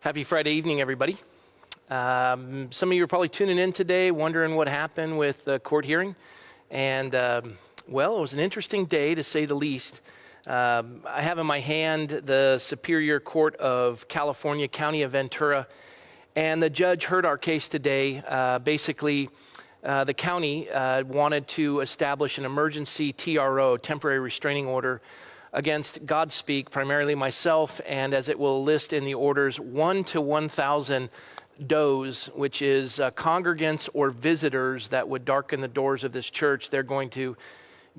Happy Friday evening, everybody. Some of you are probably tuning in today, wondering what happened with the court hearing. And, well, it was an interesting day, to say the least. I have in my hand the Superior Court of California, County of Ventura, and the judge heard our case today. Basically, the county wanted to establish an emergency TRO, temporary restraining order, against Godspeak, primarily myself, and as it will list in the orders, 1 to 1,000 does, which is congregants or visitors that would darken the doors of this church. They're going to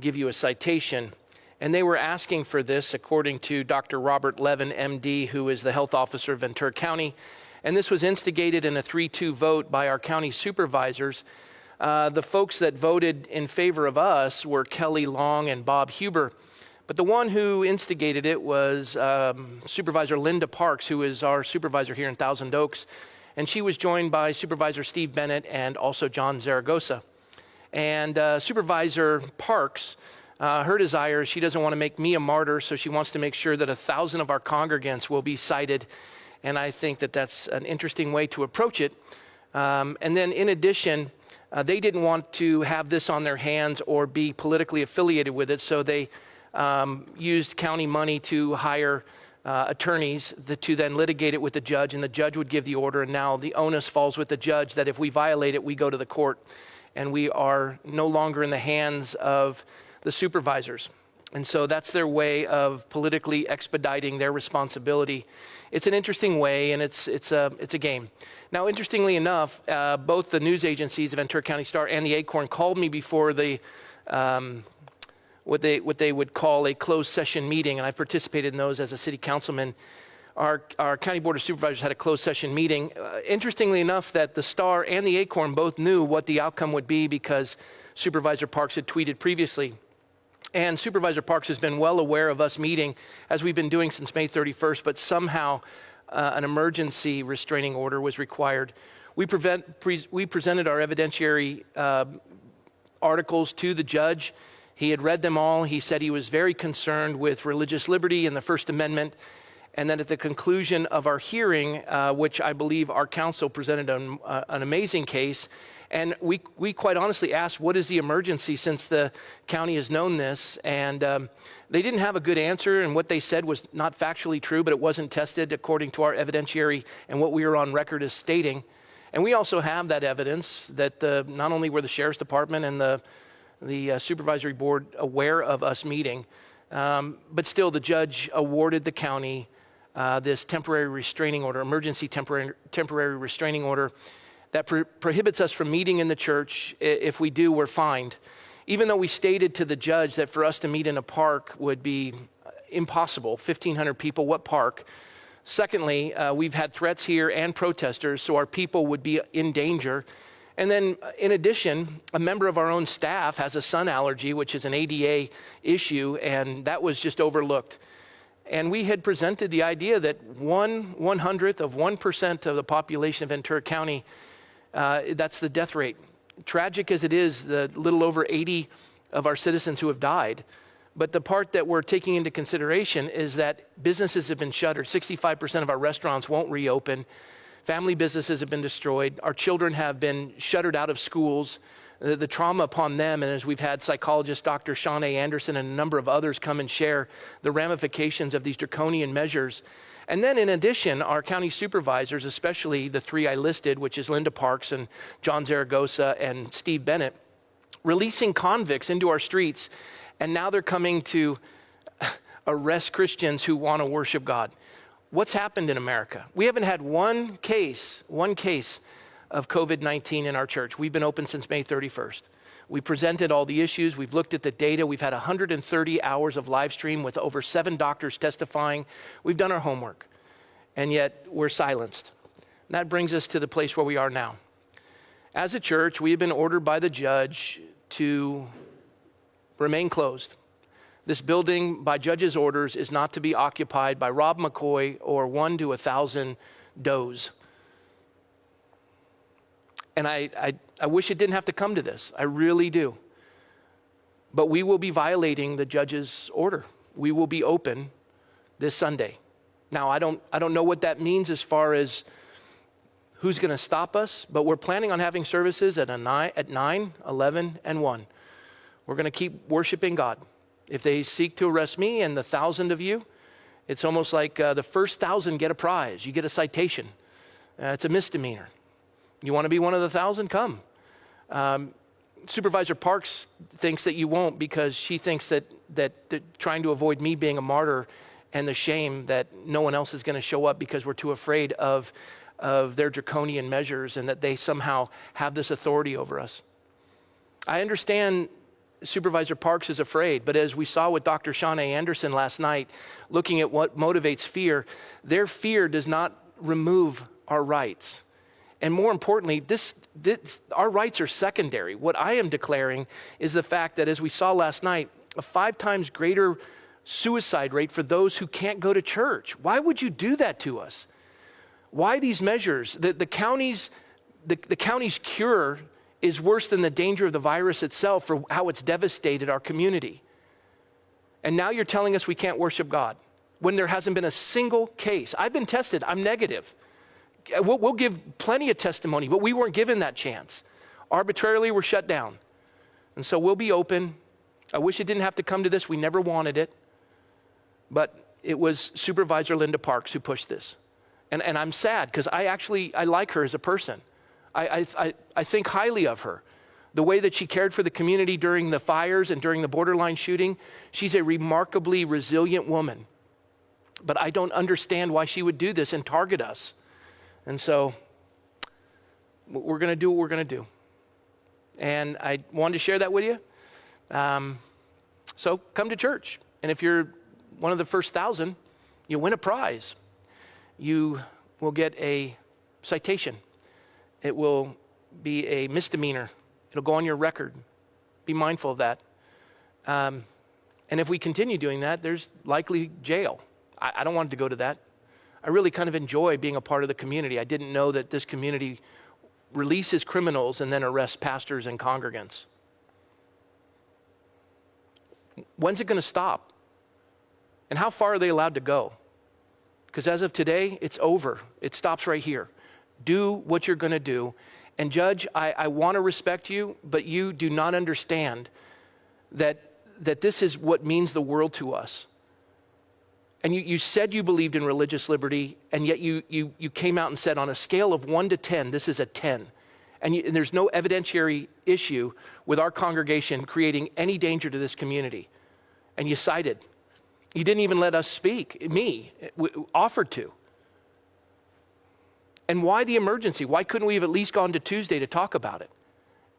give you a citation. And they were asking for this, according to Dr. Robert Levin, MD, who is the health officer of Ventura County. And this was instigated in a 3-2 vote by our county supervisors. The folks that voted in favor of us were Kelly Long and Bob Huber. But the one who instigated it was Supervisor Linda Parks, who is our supervisor here in Thousand Oaks. And she was joined by Supervisor Steve Bennett and also John Zaragoza. And Supervisor Parks, her desire is she doesn't want to make me a martyr, so she wants to make sure that 1,000 of our congregants will be cited. And I think that that's an interesting way to approach it. And then in addition, they didn't want to have this on their hands or be politically affiliated with it, so they used county money to hire attorneys to then litigate it with the judge, and the judge would give the order, and now the onus falls with the judge that if we violate it, we go to the court, and we are no longer in the hands of the supervisors. And so that's their way of politically expediting their responsibility. It's an interesting way, and it's a game. Now, interestingly enough, both the news agencies, Ventura County Star and the Acorn, called me before the what they would call a closed session meeting, and I participated in those as a city councilman. Our county board of supervisors had a closed session meeting. Interestingly enough, that the Star and the Acorn both knew what the outcome would be because Supervisor Parks had tweeted previously. And Supervisor Parks has been well aware of us meeting, as we've been doing since May 31st, but somehow an emergency restraining order was required. We presented our evidentiary articles to the judge. He had read them all. He said he was very concerned with religious liberty and the First Amendment. And then at the conclusion of our hearing, which I believe our counsel presented an amazing case, and we quite honestly asked, what is the emergency, since the county has known this? And they didn't have a good answer, and what they said was not factually true, but it wasn't tested according to our evidentiary and what we were on record as stating. And we also have that evidence that not only were the Sheriff's Department and the supervisory board aware of us meeting, but still the judge awarded the county this temporary restraining order, emergency temporary restraining order that prohibits us from meeting in the church. If we do, we're fined. Even though we stated to the judge that for us to meet in a park would be impossible, 1,500 people, what park? Secondly, we've had threats here and protesters, so our people would be in danger. And then, in addition, a member of our own staff has a sun allergy, which is an ADA issue, and that was just overlooked. And we had presented the idea that 1/100th of 1% of the population of Ventura County, that's the death rate. Tragic as it is, the little over 80 of our citizens who have died. But the part that we're taking into consideration is that businesses have been shuttered. 65% of our restaurants won't reopen. Family businesses have been destroyed. Our children have been shuttered out of schools. The trauma upon them, and as we've had psychologist Dr. Sean A. Anderson and a number of others come and share the ramifications of these draconian measures. And then in addition, our county supervisors, especially the three I listed, which is Linda Parks and John Zaragoza and Steve Bennett, releasing convicts into our streets, and now they're coming to arrest Christians who want to worship God. What's happened in America? We haven't had one case of COVID-19 in our church. We've been open since May 31st. We presented all the issues. We've looked at the data. We've had 130 hours of live stream with over 7 doctors testifying. We've done our homework, and yet we're silenced. And that brings us to the place where we are now. As a church, we have been ordered by the judge to remain closed. This building, by judge's orders, is not to be occupied by Rob McCoy or 1 to 1,000 does. And I wish it didn't have to come to this. I really do. But we will be violating the judge's order. We will be open this Sunday. Now, I don't know what that means as far as who's going to stop us, but we're planning on having services at 9, 11, and 1. We're going to keep worshiping God. If they seek to arrest me and the 1,000 of you, it's almost like the first 1,000 get a prize. You get a citation. It's a misdemeanor. You want to be one of the 1,000? Come. Supervisor Parks thinks that you won't because she thinks that they're trying to avoid me being a martyr and the shame that no one else is going to show up because we're too afraid of their draconian measures and that they somehow have this authority over us. I understand Supervisor Parks is afraid, but as we saw with Dr. Shawn A. Anderson last night, looking at what motivates fear, their fear does not remove our rights. And more importantly, our rights are secondary. What I am declaring is the fact that, as we saw last night, a 5 times greater suicide rate for those who can't go to church. Why would you do that to us? Why these measures? The county's cure is worse than the danger of the virus itself for how it's devastated our community. And now you're telling us we can't worship God when there hasn't been a single case. I've been tested. I'm negative. We'll give plenty of testimony, but we weren't given that chance. Arbitrarily, we're shut down. And so we'll be open. I wish it didn't have to come to this. We never wanted it. But it was Supervisor Linda Parks who pushed this. And I'm sad because I like her as a person. I think highly of her. The way that she cared for the community during the fires and during the borderline shooting, she's a remarkably resilient woman. But I don't understand why she would do this and target us. And so we're going to do what we're going to do. And I wanted to share that with you. So come to church. And if you're one of the first 1,000, you win a prize. You will get a citation. It will be a misdemeanor. It'll go on your record. Be mindful of that. And if we continue doing that, there's likely jail. I don't want it to go to that. I really kind of enjoy being a part of the community. I didn't know that this community releases criminals and then arrests pastors and congregants. When's it going to stop? And how far are they allowed to go? Because as of today, it's over. It stops right here. Do what you're going to do. And Judge, I want to respect you, but you do not understand that this is what means the world to us. And you said you believed in religious liberty, and yet you came out and said on a scale of 1 to 10, this is a 10. And there's no evidentiary issue with our congregation creating any danger to this community. And you cited. You didn't even let us speak, offered to. And why the emergency? Why couldn't we have at least gone to Tuesday to talk about it?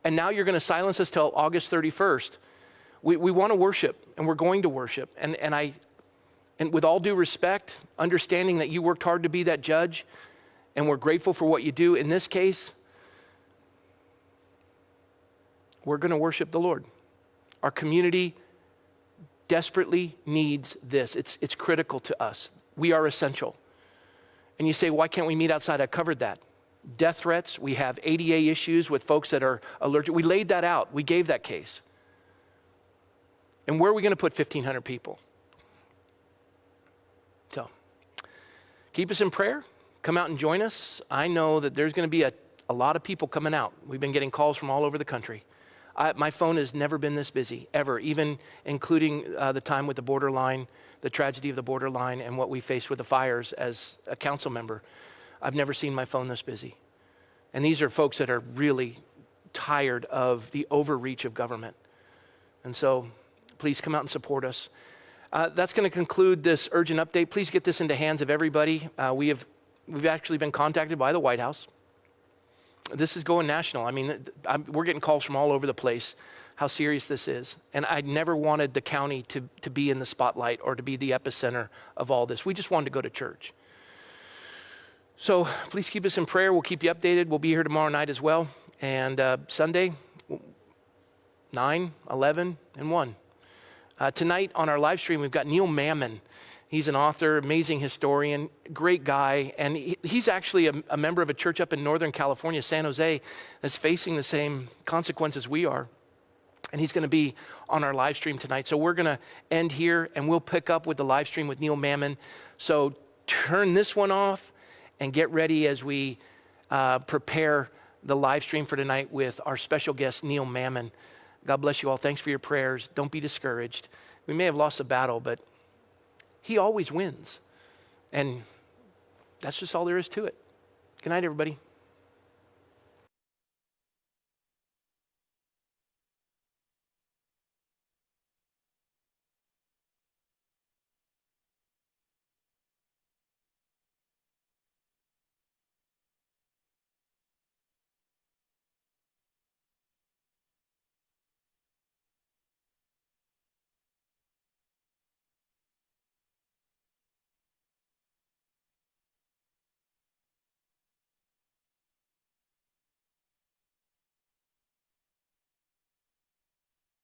And now you're going to silence us till August 31st. We want to worship, and we're going to worship. And with all due respect, understanding that you worked hard to be that judge, and we're grateful for what you do, in this case, we're going to worship the Lord. Our community desperately needs this. It's critical to us. We are essential. And you say, why can't we meet outside? I covered that. Death threats, we have ADA issues with folks that are allergic. We laid that out. We gave that case. And where are we going to put 1,500 people? So, keep us in prayer. Come out and join us. I know that there's going to be a lot of people coming out. We've been getting calls from all over the country. My phone has never been this busy, ever, even including the time with the borderline, the tragedy of the borderline, and what we faced with the fires as a council member. I've never seen my phone this busy. And these are folks that are really tired of the overreach of government. And so please come out and support us. That's going to conclude this urgent update. Please get this into hands of everybody. We've actually been contacted by the White House. This is going national. I mean, we're getting calls from all over the place how serious this is. And I never wanted the county to be in the spotlight or to be the epicenter of all this. We just wanted to go to church. So please keep us in prayer. We'll keep you updated. We'll be here tomorrow night as well. And Sunday, 9, 11, and 1. Tonight on our live stream, we've got Neil Mammon. He's an author, amazing historian, great guy. And he's actually a member of a church up in Northern California, San Jose, that's facing the same consequences we are. And he's going to be on our live stream tonight. So we're going to end here, and we'll pick up with the live stream with Neil Mammon. So turn this one off and get ready as we prepare the live stream for tonight with our special guest, Neil Mammon. God bless you all. Thanks for your prayers. Don't be discouraged. We may have lost a battle, but he always wins. And that's just all there is to it. Good night, everybody.